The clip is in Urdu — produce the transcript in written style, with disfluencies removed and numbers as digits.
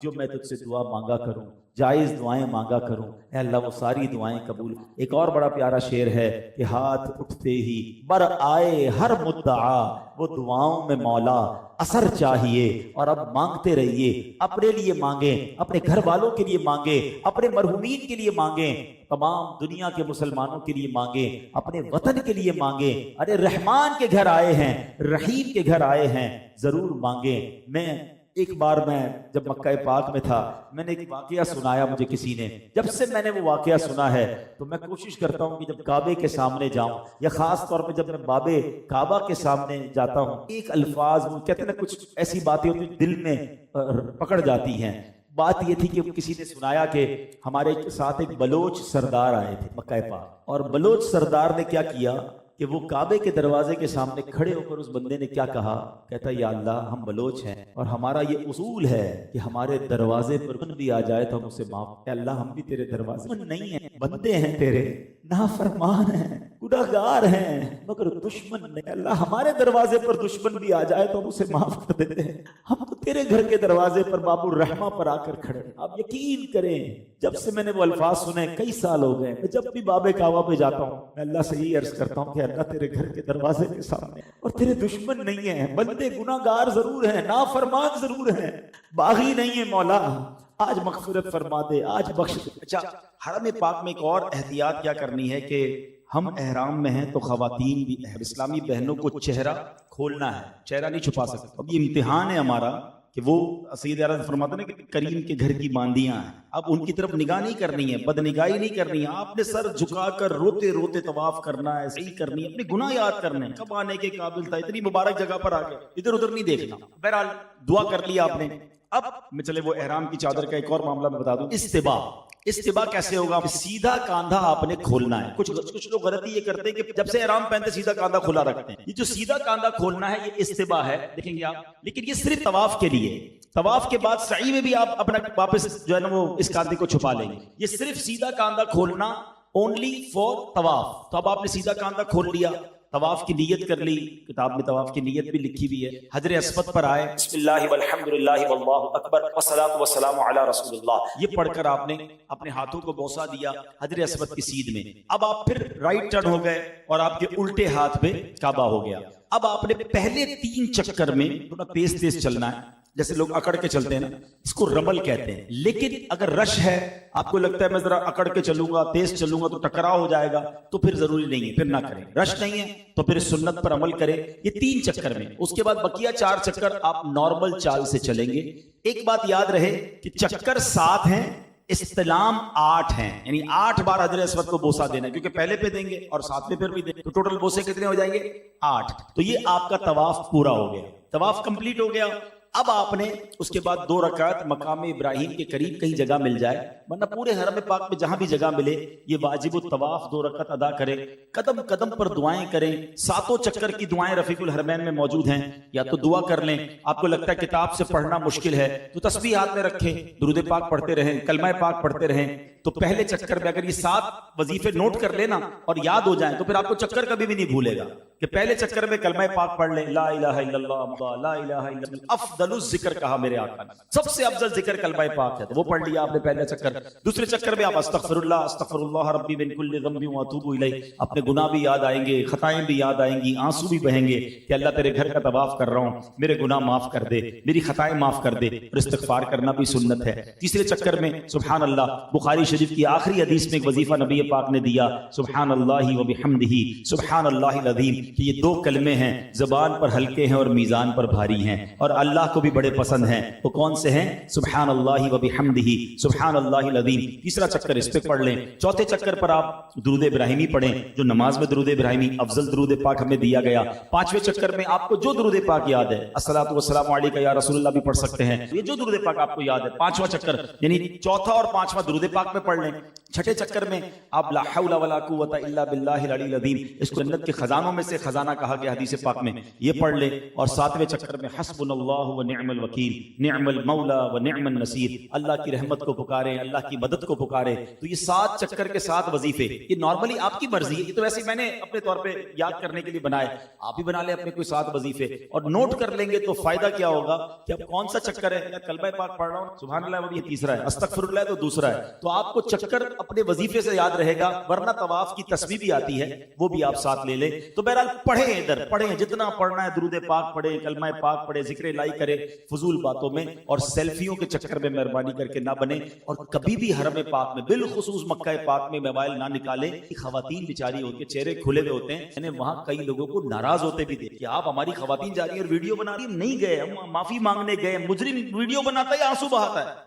جو میں تجھ سے دعا مانگا کروں، جائز دعائیں مانگا کروں، اے اللہ وہ ساری دعائیں قبول۔ ایک اور بڑا پیارا شعر ہے کہ ہاتھ اٹھتے ہی بر آئے ہر مدعا، وہ دعاؤں میں مولا اثر چاہیے، اور اب مانگتے رہیے، اپنے لیے مانگیں، اپنے گھر والوں کے لیے مانگیں، اپنے مرحومین کے لیے مانگیں، تمام دنیا کے مسلمانوں کے لیے مانگیں، اپنے وطن کے لیے مانگیں۔ ارے رحمان کے گھر آئے ہیں، رحیم کے گھر آئے ہیں، ضرور مانگیں۔ ایک بار میں جب مکہ پاک میں تھا، میں نے ایک واقعہ سنایا مجھے کسی نے، جب سے میں نے وہ واقعہ سنا ہے تو میں کوشش کرتا ہوں کہ جب کعبے کے سامنے جاؤں، یا خاص طور پہ جب میں بابے کعبہ کے سامنے جاتا ہوں، ایک الفاظ وہ کہتے ہیں نا، کچھ ایسی باتیں ہوتی دل میں پکڑ جاتی ہیں۔ بات یہ تھی کہ کسی نے سنایا کہ ہمارے ساتھ ایک بلوچ سردار آئے تھے مکہ پاک، اور بلوچ سردار نے کیا کیا کہ وہ کعبے کے دروازے کے سامنے کھڑے ہو کر اس بندے نے کیا کہا، کہتا یا اللہ ہم بلوچ ہیں اور ہمارا یہ اصول ہے کہ ہمارے دروازے پر کون بھی آ جائے تو ہم اسے معاف، کہ اللہ ہم بھی تیرے دروازے پر نہیں ہیں، بندے ہیں تیرے، نافرمان ہیں، گناہگار ہیں، مگر دشمن نہیں۔ اللہ ہمارے دروازے پر دشمن بھی آ جائے تو ہم اسے معاف کر دیتے ہیں، ہم تو تیرے گھر کے دروازے پر باب الرحمہ پر آ کر کھڑے۔ آپ یقین کریں جب سے میں نے وہ الفاظ سنے، کئی سال ہو گئے، میں جب بھی باب کعبہ پہ جاتا ہوں میں اللہ سے یہی عرض کرتا ہوں کہ اللہ تیرے گھر کے دروازے کے سامنے اور تیرے دشمن نہیں ہیں، بندے گناہگار ضرور ہیں، نافرمان ضرور ہیں، باغی نہیں ہے، مولا آج مغفرت فرما دے، آج بخش دے۔ اچھا، حرم پاک میں ایک اور احتیاط کیا کرنی ہے کہ ہم احرام میں ہیں تو خواتین بھی، اسلامی بہنوں کو چہرہ کھولنا ہے، چہرہ نہیں چھپا سکتے۔ اب یہ امتحان ہے ہمارا کہ وہ سید اعظم فرماتے ہیں کہ کریم کے گھر کی باندیاں ہیں، اب ان کی طرف نگاہ نہیں کرنی ہے، بدنگاہی نہیں کرنی ہے، آپ نے سر جھکا کر روتے روتے طواف کرنا ہے، صحیح کرنی ہے، اپنے گناہ یاد کرنے ہیں، کب آنے کے قابل تھا، اتنی مبارک جگہ پر آ گئے، ادھر ادھر نہیں دیکھنا۔ بہرحال دعا کر لیا آپ نے، اب میں چلے وہ احرام کی چادر کا ایک اور معاملہ میں بتا دوں۔ استباء کیسے ہوگا؟ سیدھا کاندھا آپ نے کھولنا ہے۔ کچھ لوگ غلطی یہ کرتے ہیں کہ جب سے احرام پہنتے سیدھا کاندھا کھلا رکھتے ہیں، یہ جو سیدھا کاندھا کھولنا ہے یہ استباء ہے، دیکھیں گے آپ، لیکن یہ صرف طواف کے لیے۔ طواف کے بعد سعی میں بھی آپ اپنا واپس جو ہے نا وہ اس کاندھے کو چھپا لیں گے، یہ صرف سیدھا کاندھا کھولنا اونلی فور طواف۔ تو اب آپ نے سیدھا کاندھا کھول لیا، طواف کی نیت کر لی، کتاب میں طواف کی نیت بھی لکھی ہوئی ہے، حجر اسود پر آئے، بسم اللہ والحمد للہ واللہ اکبر والصلاۃ والسلام علی رسول اللہ، یہ پڑھ کر آپ نے اپنے ہاتھوں کو بوسہ دیا حجر اسود کی سیدھ میں۔ اب آپ پھر رائٹ ٹرن ہو گئے اور آپ کے الٹے ہاتھ پہ کعبہ ہو گیا۔ اب آپ نے پہلے 3 چکر میں تھوڑا تیز تیز چلنا ہے، جیسے لوگ اکڑ کے چلتے ہیں نا، اس کو رمل کہتے ہیں، لیکن اگر رش ہے، آپ کو لگتا ہے میں ذرا اکڑ کے چلوں گا، تیز چلوں گا تو ٹکراؤ ہو جائے گا، تو پھر ضروری نہیں ہے، پھر نہ کریں۔ رش نہیں ہے تو پھر سنت پر عمل کریں، یہ 3 چکر میں۔ اس کے بعد بقیہ 4 چکر آپ نارمل چال سے چلیں گے۔ ایک بات یاد رہے کہ چکر 7 ہیں، استلام 8 ہیں، یعنی 8 بار حجر اسود کو بوسہ دینا ہے، کیونکہ پہلے پہ دیں گے اور 7ویں پھر بھی دیں گے، تو ٹوٹل بوسے کتنے ہو جائیں گے؟ 8۔ تو یہ آپ کا طواف پورا ہو گیا، طواف کمپلیٹ ہو گیا۔ اب آپ نے اس کے بعد 2 رکعت مقام ابراہیم کے قریب کہیں جگہ مل جائے، ورنہ پورے حرم پاک میں جہاں بھی جگہ ملے یہ واجب الطواف 2 رکعت ادا کریں، قدم قدم پر دعائیں کریں، 7 چکر کی دعائیں رفیق الحرمین میں موجود ہیں، یا تو دعا کر لیں، آپ کو لگتا ہے کتاب سے پڑھنا مشکل ہے تو تسبیح ہاتھ میں رکھیں، درود پاک پڑھتے رہیں، کلمہ پاک پڑھتے رہیں، تو پہلے چکر میں اگر یہ 7 وظیفے نوٹ کر لینا اور یاد ہو جائیں تو پھر آپ کو چکر کبھی بھی نہیں بھولے گا کہ پہلے چکر میں کلمہ پاک پڑھ لیں، لا الہ الا اللہ لا الہ الا اللہ، افضل الذکر کہا میرے آقا نے، سب سے افضل ذکر کلمہ پاک ہے، تو وہ پڑھ لیا آپ نے پہلا چکر۔ دوسرے چکر میں آپ استغفر اللہ ربی من کل ذنب واتوب الیہ، اپنے گناہ بھی یاد آئیں گے، خطائیں بھی یاد آئیں گی، آنسو بھی بہیں گے کہ اللہ تیرے گھر کا طواف کر رہا ہوں، میرے گناہ معاف کر دے، میری خطائیں معاف کر دے، اور استغفار کرنا بھی سنت ہے۔ تیسرے چکر میں سبحان اللہ، بخاری شریف کی آخری حدیث میں ایک وظیفہ نبی پاک نے دیا، سبحان اللہ وبحمدہ سبحان اللہ العظیم، کہ یہ 2 کلمے ہیں، زبان پر ہلکے ہیں اور میزان پر بھاری ہیں، اور اللہ کو بھی بڑے پسند ہیں۔ وہ کون سے ہیں؟ سبحان اللہ وبحمدہ سبحان اللہ العظیم۔ تیسرا چکر اس پہ پڑھ لیں۔ چوتھے چکر پر آپ درود ابراہیمی پڑھیں، جو نماز میں درود ابراہیمی افضل درود پاک ہمیں دیا گیا۔ 5ویں چکر میں آپ کو جو درود پاک یاد ہے، الصلاۃ والسلام علیک یا رسول اللہ بھی پڑھ سکتے ہیں، یہ جو درود پاک آپ کو یاد ہے 5واں چکر، یعنی چوتھا اور 5واں درود پاک میں پڑھ لیں۔ چھٹے چکر میں آپ لا حول ولا قوت الا باللہ العلی العظیم، اس کو جنت کے خزانوں میں سے خزانہ کہا گیا حدیث پاک میں، یہ پڑھ لیں۔ اور ساتویں چکر میں حسبنا اللہ و نعم الوکیل، نعم المولا و نعم النصیر، اللہ کی رحمت کو پکارے، اللہ کی مدد کو پکارے۔ تو یہ 7 چکر کے 7 وظیفے، یہ نارملی آپ کی مرضی ہے، یہ تو ویسے میں نے اپنے طور پہ یاد کرنے کے لیے بنائے، آپ بھی بنا لیں اپنے کوئی 7 وظیفے اور نوٹ کر لیں گے تو فائدہ کیا ہوگا کہ اب کون سا چکر ہے، یا کلمہ پاک پڑھ رہا ہوں سبحان اللہ وہ بھی تیسرا ہے، استغفر اللہ تو دوسرا ہے، تو آپ کو چکر اپنے وظیفے سے یاد رہے گا، ورنہ طواف کی تسبیح بھی آتی ہے وہ بھی آپ ساتھ لے لیں۔ تو بہرحال پڑھیں، ادھر پڑھیں، جتنا پڑھنا ہے درود پاک پڑھیں، کلمہ پاک پڑھیں، ذکر الہی کریں فضول باتوں میں، اور سیلفیوں کے چکر میں مہربانی کر کے نہ بنیں، اور کبھی بھی حرم پاک میں بالخصوص مکہ پاک میں موبائل نہ نکالیں۔ خواتین بیچاری ہوتی ہیں، چہرے کھلے ہوئے ہوتے ہیں، میں نے وہاں کئی لوگوں کو ناراض ہوتے بھی دیکھے کہ آپ ہماری خواتین جا رہی ہیں اور ویڈیو بنا رہی ہیں، نہیں گئے ہم معافی مانگنے گئے، مجرم ویڈیو بناتا ہے آنسو بہاتا ہے۔